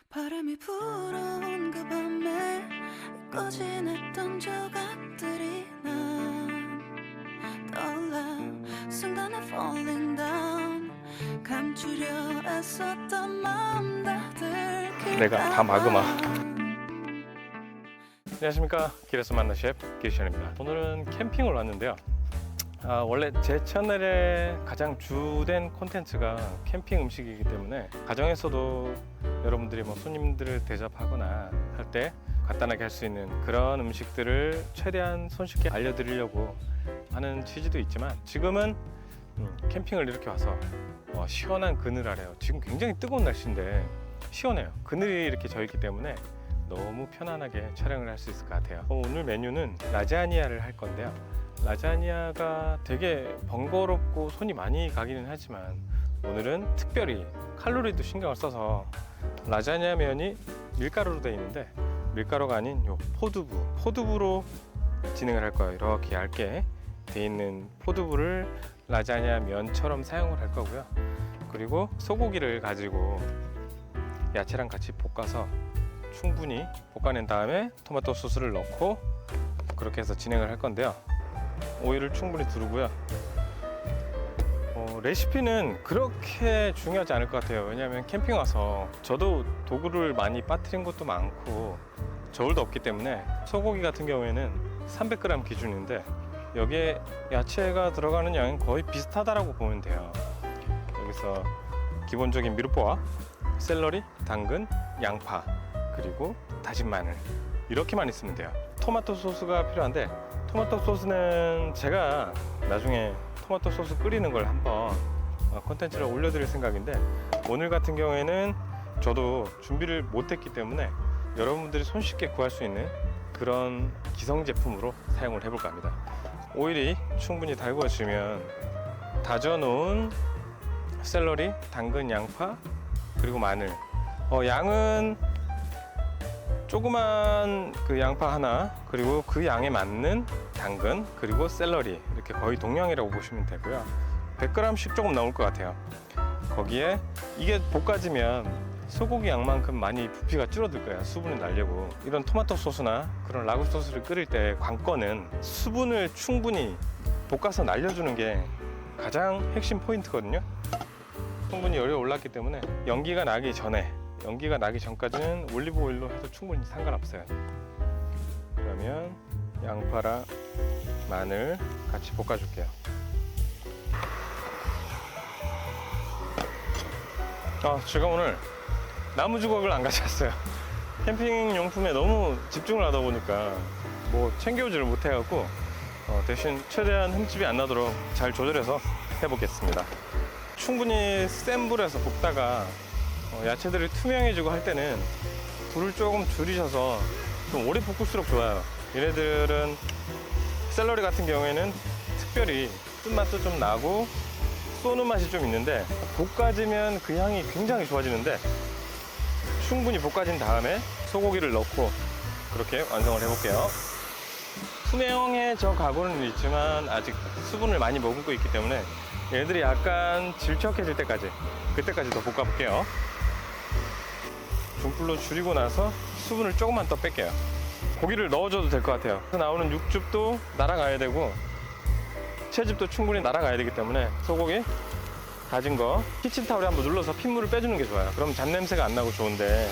바람이 불어온 그 밤에 잊고 지냈던 조각들이 난 떠올라 순간에 falling down 감추려 애썼던 마음 다 들킬까 내가 다 막으마. 안녕하십니까, 길에서 만난 셰프 길시안입니다. 오늘은 캠핑을 왔는데요. 원래 제 채널의 가장 주된 콘텐츠가 캠핑 음식이기 때문에 가정에서도 여러분들이 손님들을 대접하거나 할 때 간단하게 할 수 있는 그런 음식들을 최대한 손쉽게 알려드리려고 하는 취지도 있지만, 지금은 캠핑을 이렇게 와서 시원한 그늘 아래요. 지금 굉장히 뜨거운 날씨인데 시원해요. 그늘이 이렇게 져 있기 때문에 너무 편안하게 촬영을 할 수 있을 것 같아요. 오늘 메뉴는 라자니아를 할 건데요. 라자니아가 되게 번거롭고 손이 많이 가기는 하지만 오늘은 특별히 칼로리도 신경을 써서 라자니아 면이 밀가루로 되어 있는데 밀가루가 아닌 요 포두부로 진행을 할 거예요. 이렇게 얇게 되어 있는 포두부를 라자니아 면처럼 사용을 할 거고요. 그리고 소고기를 가지고 야채랑 같이 볶아서 충분히 볶아낸 다음에 토마토 소스를 넣고 그렇게 해서 진행을 할 건데요. 오일을 충분히 두르고요. 레시피는 그렇게 중요하지 않을 것 같아요. 왜냐하면 캠핑 와서 저도 도구를 많이 빠뜨린 것도 많고 저울도 없기 때문에 소고기 같은 경우에는 300g 기준인데 여기에 야채가 들어가는 양은 거의 비슷하다라고 보면 돼요. 여기서 기본적인 미숫보와 샐러리, 당근, 양파, 그리고 다진 마늘 이렇게만 있으면 돼요. 토마토 소스가 필요한데 토마토 소스는 제가 나중에 토마토 소스 끓이는 걸 한번 콘텐츠를 올려드릴 생각인데, 오늘 같은 경우에는 저도 준비를 못했기 때문에 여러분들이 손쉽게 구할 수 있는 그런 기성 제품으로 사용을 해볼까 합니다. 오일이 충분히 달궈지면 다져놓은 샐러리, 당근, 양파, 그리고 마늘, 양은 조그만 그 양파 하나, 그리고 그 양에 맞는 당근, 그리고 샐러리, 이렇게 거의 동량이라고 보시면 되고요. 100g씩 조금 나올 것 같아요. 거기에 이게 볶아지면 소고기 양만큼 많이 부피가 줄어들 거예요. 수분을 날려고. 이런 토마토 소스나 그런 라구 소스를 끓일 때 관건은 수분을 충분히 볶아서 날려주는 게 가장 핵심 포인트거든요. 충분히 열이 올랐기 때문에 연기가 나기 전까지는 올리브 오일로 해도 충분히 상관없어요. 그러면 양파랑 마늘 같이 볶아줄게요. 제가 오늘 나무 주걱을 안 가져왔어요. 캠핑 용품에 너무 집중을 하다 보니까 챙겨오지를 못해갖고 대신 최대한 흠집이 안 나도록 잘 조절해서 해보겠습니다. 충분히 센 불에서 볶다가 야채들이 투명해지고 할 때는 불을 조금 줄이셔서 좀 오래 볶을수록 좋아요. 얘네들은 샐러리 같은 경우에는 특별히 끝맛도 좀 나고 쏘는 맛이 좀 있는데 볶아지면 그 향이 굉장히 좋아지는데, 충분히 볶아진 다음에 소고기를 넣고 그렇게 완성을 해볼게요. 투명해져 가고는 있지만 아직 수분을 많이 머금고 있기 때문에 얘들이 약간 질척해질 때까지, 그때까지 더 볶아볼게요. 중불로 줄이고 나서 수분을 조금만 더 뺄게요. 고기를 넣어줘도 될 것 같아요. 나오는 육즙도 날아가야 되고 채즙도 충분히 날아가야 되기 때문에 소고기 다진 거 키친타올에 한번 눌러서 핏물을 빼주는 게 좋아요. 그럼 잡냄새가 안 나고 좋은데,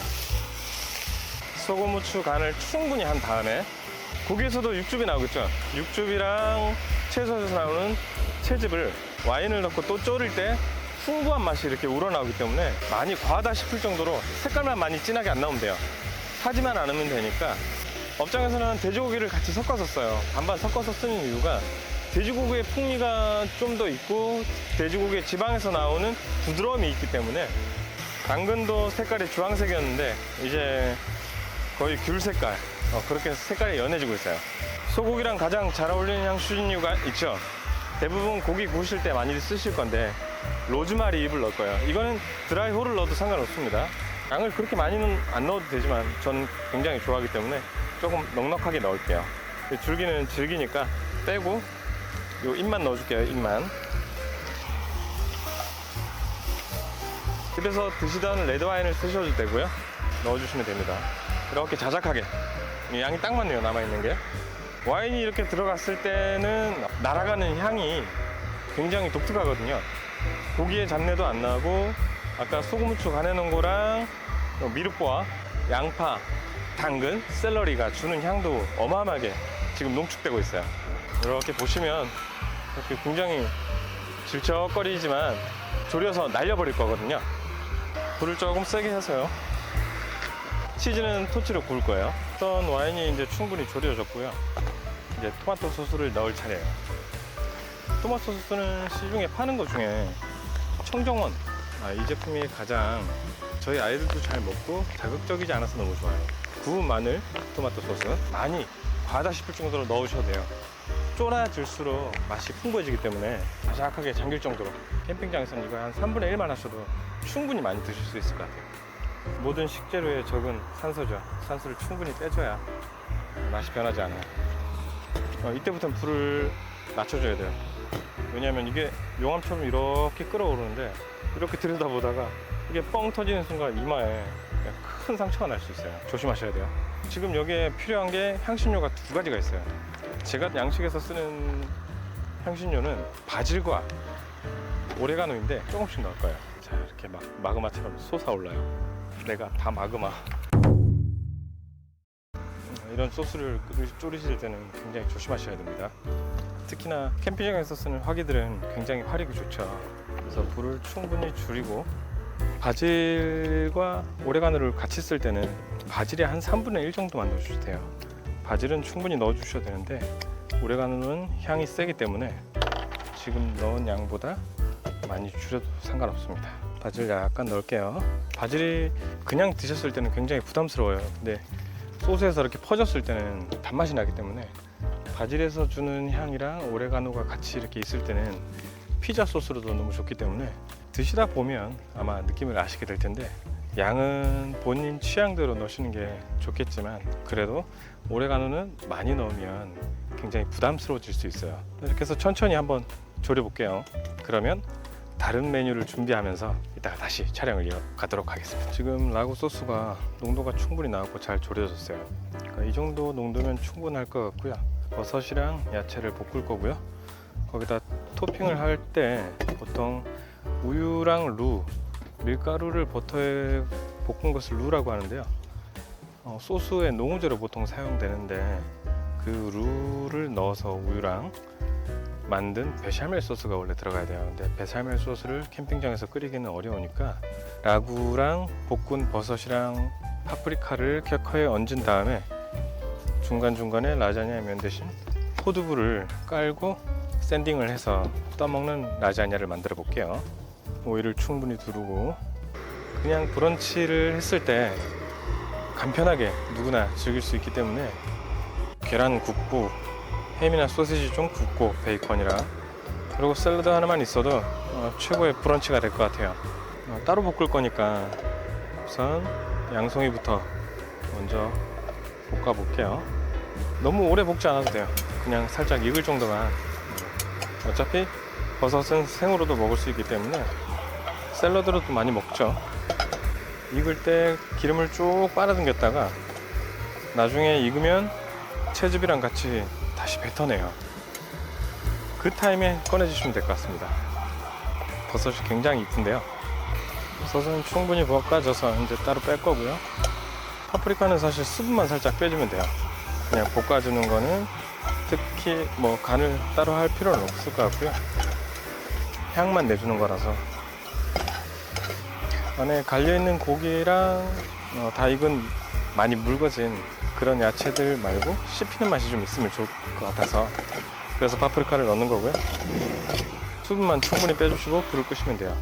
소금, 후추 간을 충분히 한 다음에 고기에서도 육즙이 나오겠죠. 육즙이랑 채소에서 나오는 채즙을 와인을 넣고 또 졸일 때 풍부한 맛이 이렇게 우러나오기 때문에 많이 과하다 싶을 정도로 색깔만 많이 진하게 안 나오면 돼요. 타지만 않으면 되니까. 업장에서는 돼지고기를 같이 섞어서 써요. 반반 섞어서 쓰는 이유가 돼지고기의 풍미가 좀 더 있고 돼지고기의 지방에서 나오는 부드러움이 있기 때문에. 당근도 색깔이 주황색이었는데 이제 거의 귤 색깔, 그렇게 해서 색깔이 연해지고 있어요. 소고기랑 가장 잘 어울리는 향신료가 있죠. 대부분 고기 구우실 때 많이 쓰실 건데 로즈마리 잎을 넣을 거예요. 이거는 드라이 홀을 넣어도 상관없습니다. 양을 그렇게 많이는 안 넣어도 되지만 저는 굉장히 좋아하기 때문에 조금 넉넉하게 넣을게요. 줄기는 질기니까 빼고 요 잎만 넣어줄게요. 잎만. 집에서 드시던 레드와인을 쓰셔도 되고요. 넣어주시면 됩니다. 이렇게 자작하게. 양이 딱 맞네요, 남아있는 게. 와인이 이렇게 들어갔을 때는 날아가는 향이 굉장히 독특하거든요. 고기의 잡내도 안 나고, 아까 소금 후추 간해놓은 거랑 미륵보와 양파, 당근, 샐러리가 주는 향도 어마어마하게 지금 농축되고 있어요. 이렇게 보시면 이렇게 굉장히 질척거리지만 졸여서 날려버릴 거거든요. 불을 조금 세게 해서요. 치즈는 토치로 구울 거예요. 어떤 와인이 이제 충분히 졸여졌고요. 이제 토마토 소스를 넣을 차례예요. 토마토 소스는 시중에 파는 것 중에 청정원, 이 제품이 가장 저희 아이들도 잘 먹고 자극적이지 않아서 너무 좋아요. 구운 마늘 토마토 소스 많이 과하다 싶을 정도로 넣으셔도 돼요. 쫄아질수록 맛이 풍부해지기 때문에 자작하게 잠길 정도로. 캠핑장에서는 이거 한 3분의 1만 하셔도 충분히 많이 드실 수 있을 것 같아요. 모든 식재료에 적은 산소죠. 산소를 충분히 빼줘야 맛이 변하지 않아요. 이때부터는 불을 낮춰줘야 돼요. 왜냐하면 이게 용암처럼 이렇게 끓어오르는데 이렇게 들여다보다가 이게 뻥 터지는 순간 이마에 큰 상처가 날 수 있어요. 조심하셔야 돼요. 지금 여기에 필요한 게 향신료가 2가지가 있어요. 제가 양식에서 쓰는 향신료는 바질과 오레가노인데 조금씩 넣을 거예요. 자, 이렇게 막 마그마처럼 솟아올라요. 내가 다 마그마. 이런 소스를 졸이실 때는 굉장히 조심하셔야 됩니다. 특히나 캠핑장에서 쓰는 화기들은 굉장히 화력이 좋죠. 그래서 불을 충분히 줄이고, 바질과 오레가노를 같이 쓸 때는 바질의 한 3분의 1 정도만 넣어주셔도 돼요. 바질은 충분히 넣어주셔도 되는데 오레가노는 향이 세기 때문에 지금 넣은 양보다 많이 줄여도 상관없습니다. 바질 약간 넣을게요. 바질이 그냥 드셨을 때는 굉장히 부담스러워요. 근데 소스에서 이렇게 퍼졌을 때는 단맛이 나기 때문에 바질에서 주는 향이랑 오레가노가 같이 이렇게 있을 때는 피자 소스로도 너무 좋기 때문에 드시다 보면 아마 느낌을 아시게 될 텐데, 양은 본인 취향대로 넣으시는 게 좋겠지만 그래도 오레가노는 많이 넣으면 굉장히 부담스러워질 수 있어요. 이렇게 해서 천천히 한번 졸여 볼게요. 그러면 다른 메뉴를 준비하면서 이따가 다시 촬영을 이어가도록 하겠습니다. 지금 라구 소스가 농도가 충분히 나왔고 잘 졸여졌어요. 그러니까 이 정도 농도면 충분할 것 같고요. 버섯이랑 야채를 볶을 거고요. 거기다 토핑을 할 때 보통 우유랑 루, 밀가루를 버터에 볶은 것을 루라고 하는데요. 소스에 농우제로 보통 사용되는데 그 루를 넣어서 우유랑 만든 베샤멜 소스가 원래 들어가야 돼요. 근데 베샤멜 소스를 캠핑장에서 끓이기는 어려우니까 라구랑 볶은 버섯이랑 파프리카를 켜커에 얹은 다음에 중간중간에 라자냐 면 대신 포두부를 깔고 샌딩을 해서 떠먹는 라자냐를 만들어 볼게요. 오일을 충분히 두르고, 그냥 브런치를 했을 때 간편하게 누구나 즐길 수 있기 때문에 계란 굽고 햄이나 소시지 좀 굽고 베이컨이랑, 그리고 샐러드 하나만 있어도 최고의 브런치가 될 것 같아요. 따로 볶을 거니까 우선 양송이부터 먼저 볶아 볼게요. 너무 오래 볶지 않아도 돼요. 그냥 살짝 익을 정도만. 어차피 버섯은 생으로도 먹을 수 있기 때문에 샐러드로도 많이 먹죠. 익을 때 기름을 쭉 빨아당겼다가 나중에 익으면 채즙이랑 같이 다시 뱉어내요. 그 타임에 꺼내주시면 될 것 같습니다. 버섯이 굉장히 이쁜데요. 버섯은 충분히 볶아져서 이제 따로 뺄 거고요. 파프리카는 사실 수분만 살짝 빼주면 돼요. 그냥 볶아주는 거는 특히 뭐 간을 따로 할 필요는 없을 것 같고요. 향만 내주는 거라서. 안에 갈려있는 고기랑 다 익은 많이 묽어진 그런 야채들 말고 씹히는 맛이 좀 있으면 좋을 것 같아서 그래서 파프리카를 넣는 거고요. 수분만 충분히 빼주시고 불을 끄시면 돼요.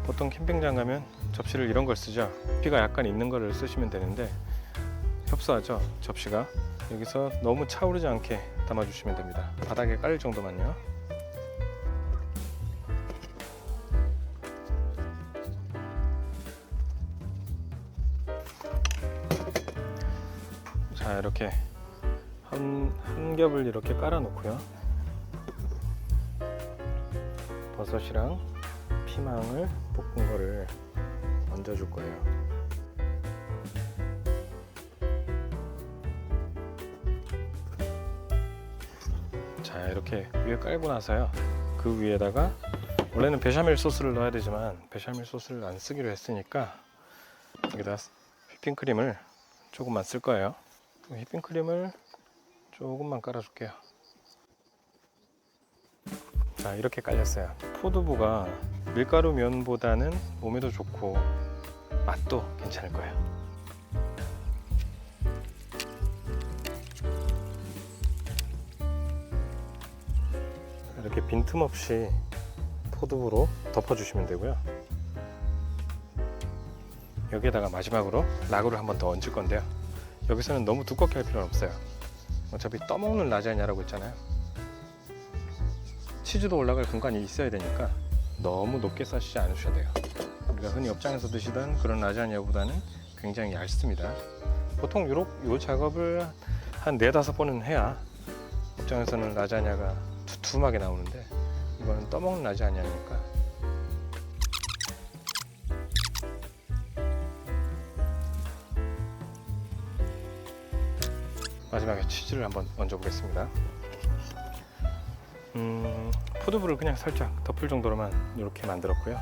보통 캠핑장 가면 접시를 이런 걸 쓰죠. 피가 약간 있는 거를 쓰시면 되는데 협소하죠, 접시가. 여기서 너무 차오르지 않게 담아주시면 됩니다. 바닥에 깔릴 정도만요. 자, 이렇게 한 겹을 이렇게 깔아 놓고요. 버섯이랑 피망을 볶은 거를 얹어줄 거예요. 자, 이렇게 위에 깔고 나서요, 그 위에다가 원래는 베샤멜 소스를 넣어야 되지만 베샤멜 소스를 안 쓰기로 했으니까 여기다 휘핑크림을 조금만 쓸 거예요. 휘핑크림을 조금만 깔아줄게요. 자, 이렇게 깔렸어요. 포도부가 밀가루 면보다는 몸에도 좋고 맛도 괜찮을 거예요. 이렇게 빈틈없이 포도부로 덮어주시면 되고요. 여기에다가 마지막으로 라구를 한 번 더 얹을 건데요. 여기서는 너무 두껍게 할 필요는 없어요. 어차피 떠먹는 라자냐라고 했잖아요. 치즈도 올라갈 공간이 있어야 되니까 너무 높게 싸시지 않으셔야 돼요. 우리가 흔히 업장에서 드시던 그런 라자냐보다는 굉장히 얇습니다. 보통 요 작업을 한 4-5번은 해야 업장에서는 라자냐가 두툼하게 나오는데, 이거는 떠먹는 라자냐니까 마지막에 치즈를 한번 얹어 보겠습니다. 포도부를 그냥 살짝 덮을 정도로만 이렇게 만들었고요.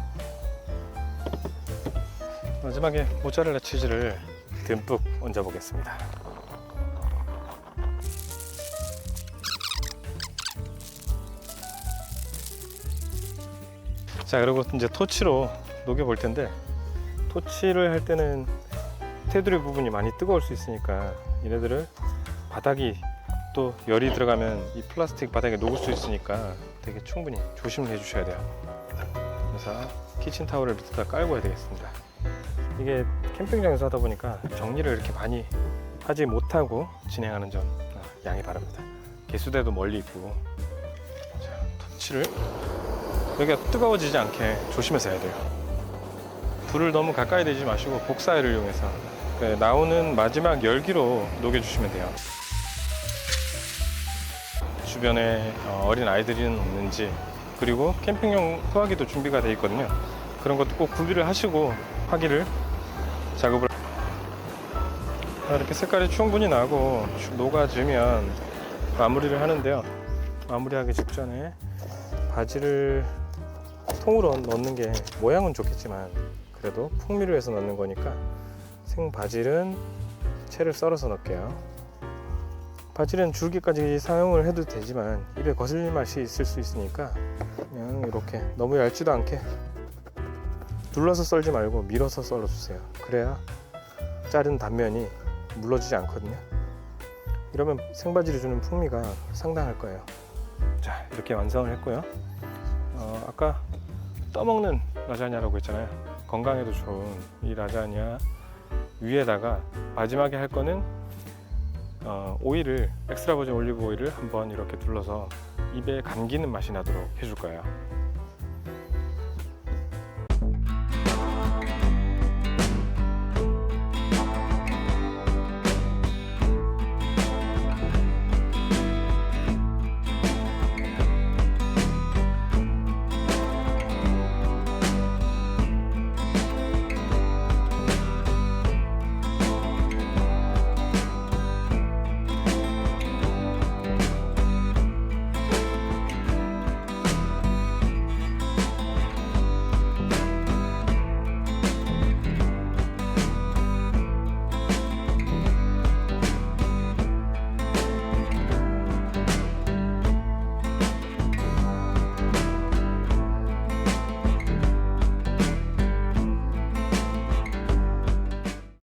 마지막에 모짜렐라 치즈를 듬뿍 얹어 보겠습니다. 자, 그리고 이제 토치로 녹여 볼 텐데, 토치를 할 때는 테두리 부분이 많이 뜨거울 수 있으니까 얘네들을 바닥이 또 열이 들어가면 이 플라스틱 바닥에 녹을 수 있으니까 되게 충분히 조심을 해 주셔야 돼요. 그래서 키친타올을 밑에다 깔고 해야 되겠습니다. 이게 캠핑장에서 하다 보니까 정리를 이렇게 많이 하지 못하고 진행하는 점 양해 바랍니다. 개수대도 멀리 있고. 자, 토치를 여기가 뜨거워지지 않게 조심해서 해야 돼요. 불을 너무 가까이 대지 마시고 복사열을 이용해서 나오는 마지막 열기로 녹여주시면 돼요. 주변에 어린 아이들은 없는지, 그리고 캠핑용 소화기도 준비가 되어 있거든요. 그런 것도 꼭 구비를 하시고 작업을 이렇게 색깔이 충분히 나고 녹아지면 마무리를 하는데요. 마무리하기 직전에 바지를 통으로 넣는 게 모양은 좋겠지만 그래도 풍미를 위해서 넣는 거니까 생바질은 채를 썰어서 넣을게요. 바질은 줄기까지 사용을 해도 되지만 입에 거슬릴 맛이 있을 수 있으니까 그냥 이렇게 너무 얇지도 않게 눌러서 썰지 말고 밀어서 썰어주세요. 그래야 자른 단면이 물러지지 않거든요. 이러면 생바질이 주는 풍미가 상당할 거예요. 자, 이렇게 완성을 했고요. 아까 떠먹는 라자냐라고 했잖아요. 건강에도 좋은 이 라자냐 위에다가 마지막에 할 거는 오일을, 엑스트라 버진 올리브 오일을 한번 이렇게 둘러서 입에 감기는 맛이 나도록 해줄 거예요.